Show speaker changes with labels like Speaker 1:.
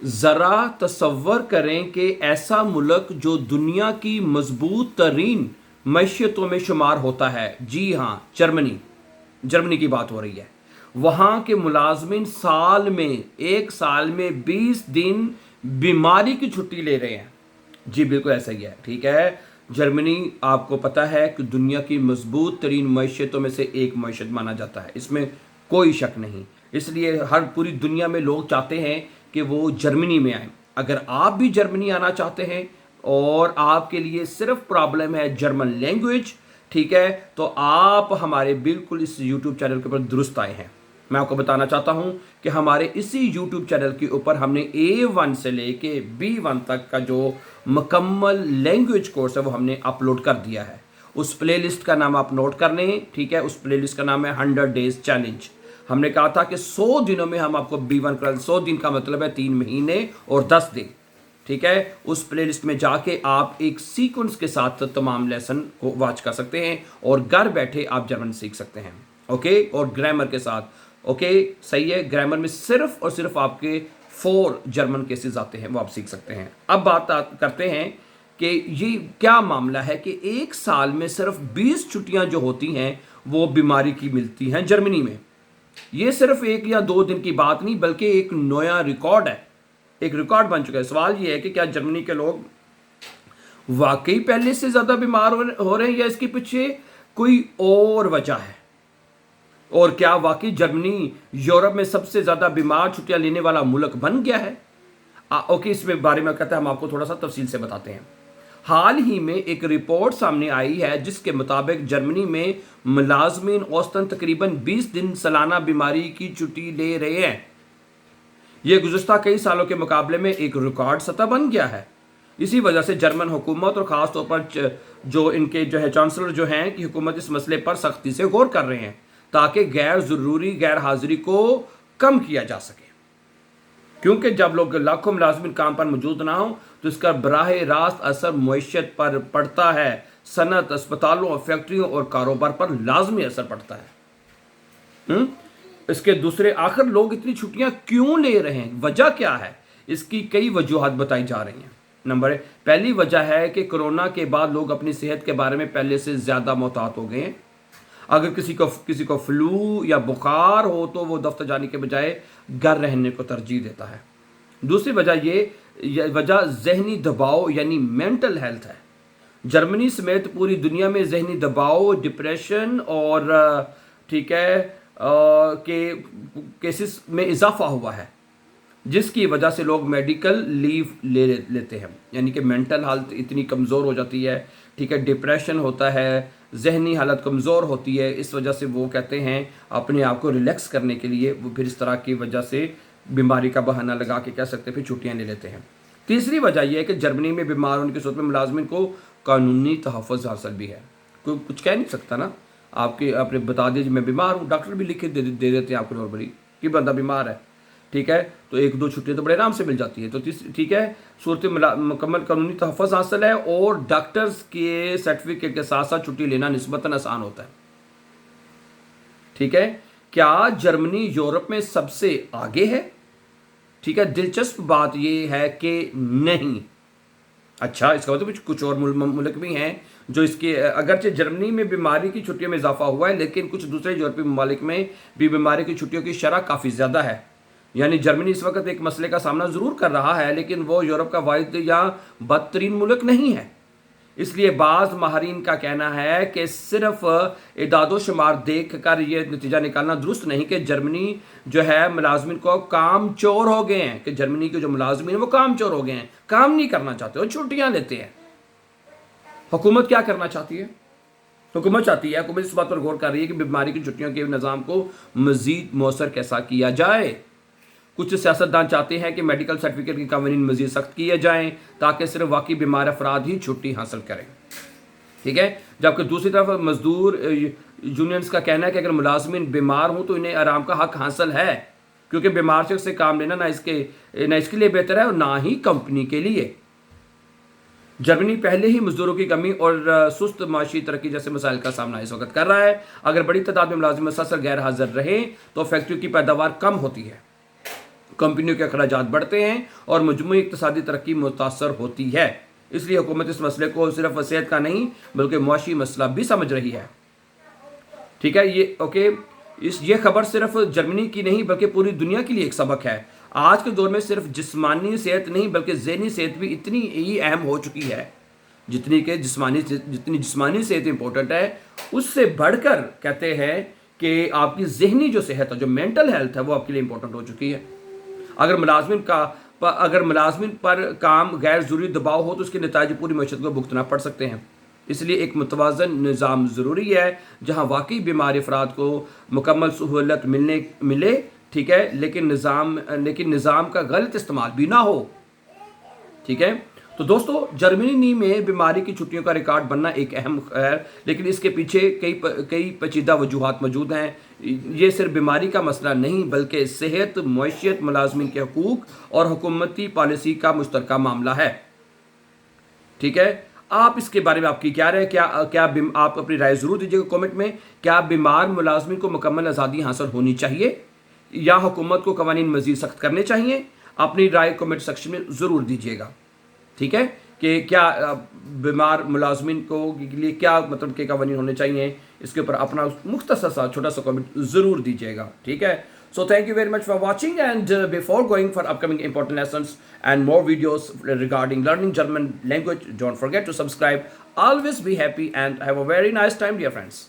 Speaker 1: ज़रा तसव्वुर करें कि ऐसा मुल्क जो दुनिया की मजबूत तरीन मैशियतों में शुमार होता है, जी हाँ, जर्मनी की बात हो रही है। वहाँ के मुलाजमिन एक साल में 20 दिन बीमारी की छुट्टी ले रहे हैं। जी बिल्कुल ऐसा ही है, ठीक है। जर्मनी आपको पता है कि दुनिया की मजबूत तरीन मैशियतों में से एक मैशियत माना जाता है, इसमें कोई शक नहीं। इसलिए हर पूरी दुनिया में लोग चाहते हैं कि वो जर्मनी में आए। अगर आप भी जर्मनी आना चाहते हैं और आपके लिए सिर्फ प्रॉब्लम है जर्मन लैंग्वेज, ठीक है, तो आप हमारे बिल्कुल इस यूट्यूब चैनल के ऊपर दुरुस्त आए हैं। मैं आपको बताना चाहता हूं कि हमारे इसी यूट्यूब चैनल के ऊपर हमने A1 से लेके B1 तक का जो मुकम्मल लैंग्वेज कोर्स है वो हमने अपलोड कर दिया है। उस प्लेलिस्ट का नाम आप नोट कर लें, ठीक है। उस प्लेलिस्ट का नाम है 100 डेज चैलेंज। हमने कहा था कि 100 दिनों में हम आपको B1 करा, 100 दिन का मतलब है 3 महीने और 10 दिन, ठीक है। उस प्लेलिस्ट में जाके आप एक सीक्वेंस के साथ तमाम लेसन को वॉच कर सकते हैं और घर बैठे आप जर्मन सीख सकते हैं, ओके। और ग्रामर के साथ, ओके, सही है। ग्रामर में सिर्फ और सिर्फ आपके 4 जर्मन केसेस आते हैं, वो आप सीख सकते हैं। अब बात करते हैं कि ये क्या मामला है कि एक साल में सिर्फ 20 छुट्टियां जो होती हैं वो बीमारी की मिलती हैं जर्मनी में। ये सिर्फ 1 या 2 दिन की बात नहीं, बल्कि एक नया रिकॉर्ड है, एक रिकॉर्ड बन चुका है। सवाल ये है कि क्या जर्मनी के लोग वाकई पहले से ज्यादा बीमार हो रहे हैं या इसके पीछे कोई और वजह है, और क्या वाकई जर्मनी यूरोप में सबसे ज्यादा बीमार छुट्टियां लेने वाला मुल्क बन गया है। ओके, इसमें बारे में कहते हैं हम आपको थोड़ा सा तफसील से बताते हैं। हाल ही में एक रिपोर्ट सामने आई है जिसके मुताबिक जर्मनी में मुलाजमीन औसतन तकरीबन 20 दिन सालाना बीमारी की छुट्टी ले रहे हैं। यह गुज़श्ता कई सालों के मुकाबले में एक रिकॉर्ड सतह बन गया है। इसी वजह से जर्मन हुकूमत और ख़ास तौर पर जो इनके जो है चांसलर जो हैं कि हुकूमत इस मसले पर सख्ती से गौर कर रहे हैं ताकि गैर ज़रूरी गैर हाजिरी को कम किया जा सके, क्योंकि जब लोग लाखों मुलाजमिन काम पर मौजूद ना हो तो इसका बराह रास्त असर मईशत पर पड़ता है, सनत, अस्पतालों, फैक्ट्रियों और कारोबार पर लाजमी असर पड़ता है। इसके दूसरे आखिर लोग इतनी छुट्टियां क्यों ले रहे हैं, वजह क्या है? इसकी कई वजूहत बताई जा रही हैं। पहली वजह है कि कोरोना के बाद लोग अपनी सेहत के बारे में पहले से ज़्यादा मोहतात हो गए हैं। अगर किसी को फ्लू या बुखार हो तो वो दफ्तर जाने के बजाय घर रहने को तरजीह देता है। दूसरी वजह जहनी दबाव यानी मेंटल हेल्थ है। जर्मनी समेत पूरी दुनिया में जहनी दबाव, डिप्रेशन और ठीक है के केसेस में इजाफा हुआ है, जिसकी वजह से लोग मेडिकल लीव लेते हैं, यानी कि मेंटल हेल्थ इतनी कमज़ोर हो जाती है, ठीक है, डिप्रेशन होता है, जहनी हालत कमज़ोर होती है। इस वजह से वो कहते हैं अपने आप को रिलैक्स करने के लिए वो फिर इस तरह की वजह से बीमारी का बहाना लगा के कह सकते फिर छुट्टियां ले लेते हैं। तीसरी वजह यह है कि जर्मनी में बीमार होने की सूरत में मुलाजमिन को कानूनी तहफ़्फ़ुज़ हासिल भी है। कोई कुछ कह नहीं सकता ना, आपने बता दीजिए मैं बीमार हूँ, डॉक्टर भी लिख के दे देते हैं आपको नॉर्मली कि बंदा बीमार है, ठीक है, तो 1-2 छुट्टियाँ तो बड़े आराम से मिल जाती है। तो ठीक है, सूरत मुकम्मल कानूनी तहफ़्फ़ुज़ हासिल है और डॉक्टर्स के सर्टिफिकेट के साथ साथ छुट्टी लेना निस्बतन आसान होता है, ठीक है। क्या जर्मनी यूरोप में सबसे आगे है? ठीक है, दिलचस्प बात यह है कि नहीं। अच्छा, इसका मतलब कुछ और मुल्क भी हैं जो इसके, अगरचे जर्मनी में बीमारी की छुट्टियों में इजाफा हुआ है, लेकिन कुछ दूसरे यूरोपीय ममालिक में भी बीमारी की छुट्टियों की शरह काफ़ी ज़्यादा है। यानी जर्मनी इस वक्त एक मसले का सामना ज़रूर कर रहा है, लेकिन वो यूरोप का वाहिद या बदतरीन मुल्क नहीं है। इसलिए बाज़ माहरीन का कहना है कि सिर्फ इदादो शुमार देख कर ये नतीजा निकालना दुरुस्त नहीं कि जर्मनी जो है मुलाजमिन को काम चोर हो गए हैं, कि जर्मनी के जो मुलाजमिन हैं वो काम चोर हो गए हैं, काम नहीं करना चाहते और छुट्टियां लेते हैं। हुकूमत क्या करना चाहती है? हुकूमत इस बात पर गौर कर रही है कि बीमारी की छुट्टियों के निज़ाम को मज़ीद मौसर कैसा किया जाए। कुछ सियासतदान चाहते हैं कि मेडिकल सर्टिफिकेट की कानून मज़ीद सख्त किए जाएं ताकि सिर्फ वाकई बीमार अफराद ही छुट्टी हासिल करें, ठीक है। जबकि दूसरी तरफ मजदूर यूनियंस का कहना है कि अगर मुलाजमिन बीमार हों तो इन्हें आराम का हक हासिल है, क्योंकि बीमार शख्स से काम लेना ना इसके लिए बेहतर है और ना ही कंपनी के लिए। जर्मनी पहले ही मजदूरों की कमी और सुस्त माशी तरक्की जैसे मसाइल का सामना इस वक्त कर रहा है। अगर बड़ी तादाद में मुलाजिम मुसलसल गैर हाजिर रहे तो फैक्ट्री की पैदावार कम होती है, कंपनियों के अखराजात बढ़ते हैं और मजमूई इक्तिसादी तरक्की मुतासर होती है। इसलिए हुकूमत इस मसले को सिर्फ वसीयत का नहीं बल्कि मुआशी मसला भी समझ रही है। ठीक है, ये ओके, ये खबर सिर्फ जर्मनी की नहीं बल्कि पूरी दुनिया के लिए एक सबक है। आज के दौर में सिर्फ जिस्मानी सेहत नहीं बल्कि ज़हनी सेहत भी इतनी ही अहम हो चुकी है जितनी जिस्मानी सेहत इंपॉर्टेंट है, उससे बढ़कर कहते हैं कि आपकी जहनी जो सेहत है, जो मेंटल हेल्थ है, वो आपके लिए इंपॉर्टेंट हो चुकी है। अगर मुलाजमिन पर काम गैर ज़रूरी दबाव हो तो उसके नतीजे पूरी मईशत को भुगतना पड़ सकते हैं। इसलिए एक मुतवाज़न निज़ाम ज़रूरी है जहाँ वाकई बीमार अफराद को मुकम्मल सहूलत मिले, ठीक है, लेकिन निज़ाम का गलत इस्तेमाल भी ना हो। ठीक है, तो दोस्तों जर्मनी में बीमारी की छुट्टियों का रिकॉर्ड बनना एक अहम है, लेकिन इसके पीछे कई पेचीदा वजूहात मौजूद हैं। ये सिर्फ बीमारी का मसला नहीं बल्कि सेहत, मईशत, मुलाजमिन के हकूक और हुकूमती पॉलिसी का मुश्तरका मामला है। ठीक है, आप इसके बारे में आपकी क्या राय, आप अपनी राय ज़रूर दीजिएगा कमेंट में। क्या बीमार मुलाजमिन को मुकम्मल आज़ादी हासिल होनी चाहिए या हुकूमत को कवानीन मज़ीद सख्त करने चाहिए? अपनी राय कमेंट सेक्शन में ज़रूर दीजिएगा। ठीक है, कि क्या बीमार मुलाजमिन को लिए क्या मतलब के कवानीन होने चाहिए, इसके ऊपर अपना मुख्तसर सा छोटा सा कमेंट ज़रूर दीजिएगा। ठीक है, so thank you very much for watching, and before going for upcoming important lessons and more videos regarding learning German language, don't forget to subscribe. Always be happy and have a very nice time, dear friends.